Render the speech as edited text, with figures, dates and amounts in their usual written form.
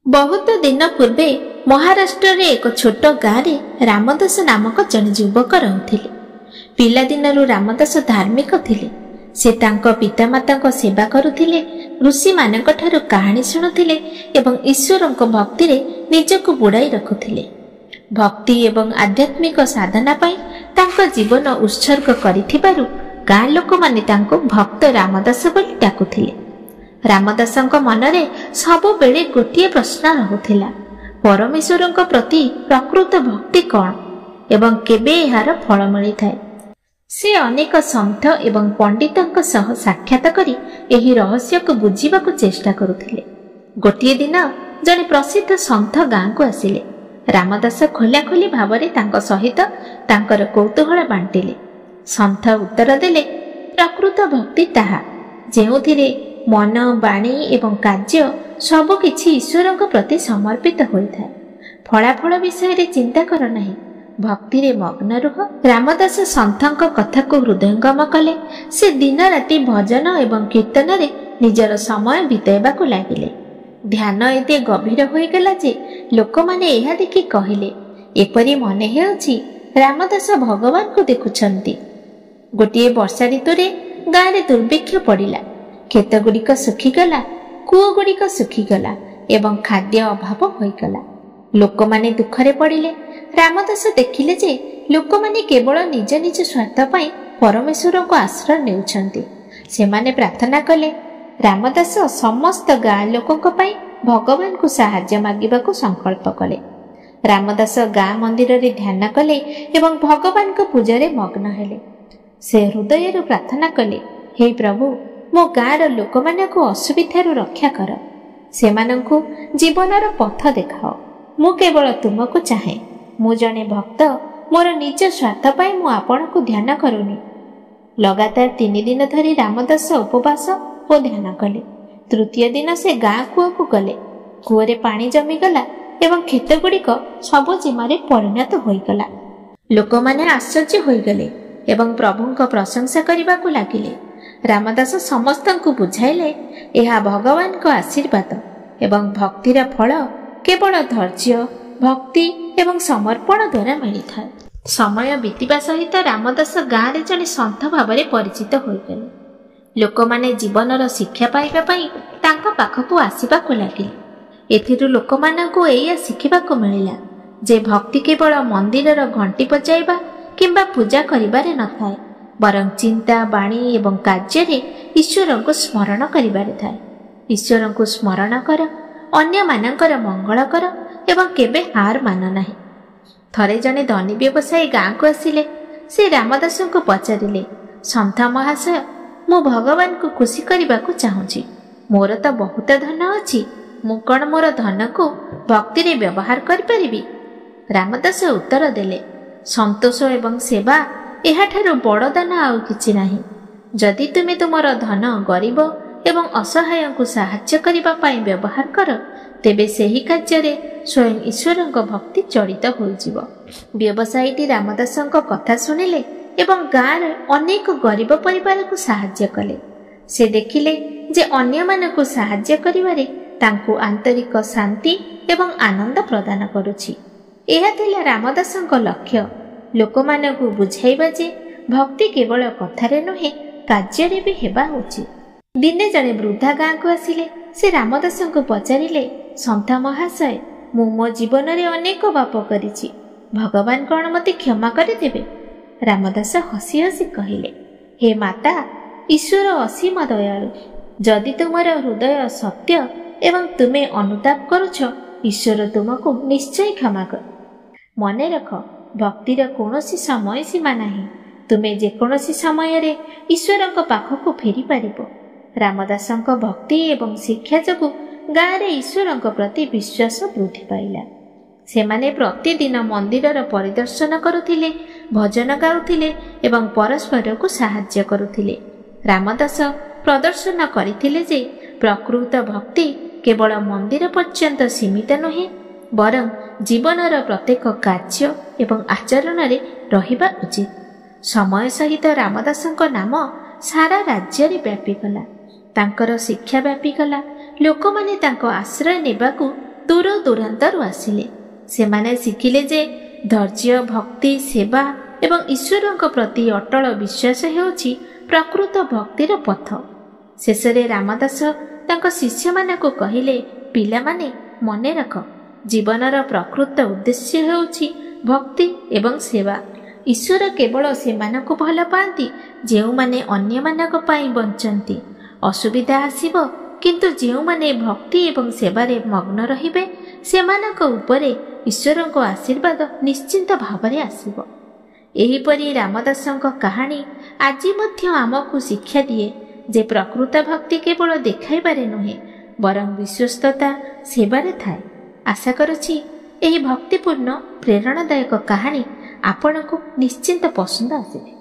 बहुत दिन पूर्वे महाराष्ट्र रे एक छोट गाँव में रामदास नामक जने युवक रहउथिले। पिलादिनरु रामदास धार्मिक थिले। से तांको पितामाता सेवा करुथिले, ऋषि मानक ठारु कहानी शुणुथिले एवं ईश्वरଙ୍କ भक्ति रे निजको बुड़ाई रखुथिले। भक्ति एवं आध्यात्मिक साधना पाई तांको जीवन उत्सर्ग करिथिबारु गाँ लोक माने तांको भक्त रामदास बोली डाकुथिले। रामदासଙ୍କ मनरे सबु बेले गोटिए प्रश्न रहुथिला, परमेश्वरଙ୍କ प्रति प्रकृत भक्ति कौन एवं केबे एहार फल मिलिथाय। से अनेक सन्थ एवं पंडितଙ୍କ सह साक्षात करी एही रहस्य को बुझीबाकु चेष्टा करुथिले। गोटिए दिन जने प्रसिद्ध सन्थ गाँ को आसिले। रामदास खोलाखोली भावरे तांको सहित तांकर कौतूहल बांटिले। सन्थ उत्तर देले, प्रकृत भक्ति ताहा जेउथिरे मन बाणी एवं कार्य सबकिछि ईश्वरଙ୍କ प्रति समर्पित होइथाय। फलाफल विषय रे चिंता कर नाही, भक्ति रे मग्न रुह। रामदास सन्थଙ୍କ कथा को हृदयंगम कले। से दिन राति भजन एवं कीर्तन रे निजर समय बिताइबाकु लागिले। ध्यान एते गभीर होई गेला जे लोक माने एहा देखि कहिले, एपरि मने हेउछि रामदास भगवान को देखुछंती। गोटिए वर्षा ऋतु रे गाँ रे दुर्भिक्ष पड़िला। खेत गुड़िक सुखीगला, कूओ गुड़िक सुखीगला एवं खाद्य अभाव होईगला। लोक माने दुखरे पड़िले। रामदास देखिले जे लोक माने केवल निज निज स्वार्थ पाई परमेश्वर को आश्रय नेउछंती। सेमाने प्रार्थना कले। रामदास समस्त गाँ लोकंक पाई भगवान को सहाय्य मागिबाकु संकल्प कले। रामदास गाँ मंदिर रे ध्यान कले एवं भगवान को पूजा रे मग्न हेले। से हृदय रो प्रार्थना कले, हे प्रभु, मो गाँर लोक माने को असुविधारू रक्षा कर, सेमानंकु जीवनर पथ देखाओ। मु केवल तुमको चाहे। मु जने भक्त, मोर निज स्वार्थ पाई मु आपण को ध्यान करूनी। लगातार 3 दिन धरी रामदास उपवास और ध्यान कले। तृतीय दिन से गाँ कूओ को गले। कूओरे पानी जमी गला एवं खेत गुड़िक सबु जिमारे परिणत होईगला। लोक माने आश्चर्य होईगले एवं प्रभुंक प्रशंसा करबाकु लागिले। रामदास समस्तंकु बुझाइले, एहा भगवान को आशीर्वाद एवं भक्तिर फल केवल धैर्य, भक्ति एवं समर्पण द्वारा मिलिथाय। समय बीतिबा सहित रामदास गाँ रे जने सन्थ भावरे परिचित होइगले। लोक माने जीवनर शिक्षा पाइबा पई तांका पाखकु आसीबाकु लागिले। एथिरु लोक मानकु एया शिखिबाकु मिलिला जे भक्ति केवल मंदिरर घंटी बजाइबा किंबा पूजा करिबारे नथाय, बरं चिंता, बाणी एवं कार्य रे ईश्वर को स्मरण करिबारे थाय। ईश्वर को स्मरण कर, अन्य मानकर मंगल कर एवं केबे हार मान नाही। थरे जने धनी व्यवसायी गाँ को आसिले। से रामदास को पचारिले, सन्थ महाशय, मु भगवान को खुशी करबाकु चाहूची। मोर तो बहुत धन अछि, मु कोन मोर धन को भक्ति रे व्यवहार करि परिबी? रामदास उत्तर देले, संतोष एवं सेवा एहाठारु बड़ दान आउ किछि नाही। जदि तुमे तुमर धन गरीब एवं असहाय को साहाय्य करिबा पाई व्यवहार कर, तेबे सेही कार्य रे स्वयं ईश्वरଙ୍କ भक्ति जड़ित होइजिव। व्यवसायीटी रामदासଙ୍କ कथा सुनिले एवं गाँ रे अनेक गरीब परिवार को साहाय्य कले। से देखिले जे अन्य मानकु साहाय्य करिबारे तांकु आंतरिक शांति एवं आनंद प्रदान करूछि। एहा थिला रामदासଙ୍କ लक्ष्य। लोक मानकु बुझाइबा जे भक्ति केवल कथारे नुहे, कार्य रे भी हेबा उचित। दिने जने वृद्धा गाँ को आसिले। से रामदासଙ୍କୁ पचारिले, सन्थ महाशय, मु मो जीवन रे अनेक पाप करिछि, भगवान कौन मते क्षमा करिदेबे? रामदास हसी हसी कहिले, हे माता, ईश्वर असीम दयालु। जदि तुमर हृदय सत्य एवं तुमे अनुताप करुछ, ईश्वर तुमको निश्चय क्षमा कर। मने रख, भक्तिर कौनसी समय सीमा नाही। तुमे जेकोसी समय रे ईश्वरଙ୍କ पाखକୁ फेरी पारिबो। रामदासଙ୍କ भक्ति एवं शिक्षा जोगु गाँ रे ईश्वरଙ୍କ प्रति विश्वास वृद्धि पाइला। सेमाने प्रतिदिन मंदिरर परिदर्शन करुथिले, भजन गाउथिले एवं परस्पर को साहाय्य करुथिले। रामदास प्रदर्शन करिथिले जे प्रकृत भक्ति केवल मंदिर पर्यंत सीमित नुहे, बरं जीवनर प्रत्येक कार्य एवं आचरण रे रहिबा उचित। समय सहित रामदासଙ୍କ नाम सारा राज्य रे व्यापीगला। तांकर शिक्षा व्यापीगला। लोक माने तांको आश्रय नेबाकू ଦୂର ଦୂରାନ୍ତରୁ ଆସିଲେ। ସେମାନେ ଶିଖିଲେ ଯେ ଧୈର୍ଯ୍ୟ, ଭକ୍ତି, ସେବା ଏବଂ ଈଶ୍ୱରଙ୍କ ପ୍ରତି ଅଟଳ ବିଶ୍ୱାସ ହେଉଛି ପ୍ରକୃତ ଭକ୍ତିର ପଥ। ଶେଷରେ ରାମଦାସ ତାଙ୍କ ଶିଷ୍ୟମାନଙ୍କୁ କହିଲେ, ପିଲାମାନେ, ମନେ ରଖ, ଜୀବନର ପ୍ରକୃତ ଉଦ୍ଦେଶ୍ୟ ହେଉଛି ଭକ୍ତି ଏବଂ ସେବା। ଈଶ୍ୱର କେବଳ ସେମାନଙ୍କୁ ଭଲ ପାଆନ୍ତି ଯେଉଁମାନେ ଅନ୍ୟମାନଙ୍କ ପାଇଁ ବଞ୍ଚନ୍ତି। ଅସୁବିଧା ଆସିବ, କିନ୍ତୁ ଯେଉଁମାନେ ଭକ୍ତି ଏବଂ ସେବାରେ ମଗ୍ନ ରହିବେ ସେମାନଙ୍କ ଉପରେ ଈଶ୍ୱରଙ୍କ ଆଶୀର୍ବାଦ ନିଶ୍ଚିନ୍ତ ଭାବରେ ଆସିବ। ଏହିପରି ରାମଦାସଙ୍କ କାହାଣୀ ଆଜି ମଧ୍ୟ ଆମକୁ ଶିକ୍ଷା ଦିଏ ଯେ ପ୍ରକୃତ ଭକ୍ତି କେବଳ ଦେଖାଇବାରେ ନୁହେଁ, ବରଂ ବିଶ୍ୱସ୍ତତା, ସେବାରେ ଥାଏ। ଆଶା କରୁଛି ଏହି ଭକ୍ତିପୂର୍ଣ୍ଣ ପ୍ରେରଣାଦାୟକ କାହାଣୀ ଆପଣଙ୍କୁ ନିଶ୍ଚିନ୍ତ ପସନ୍ଦ ଆସିବ।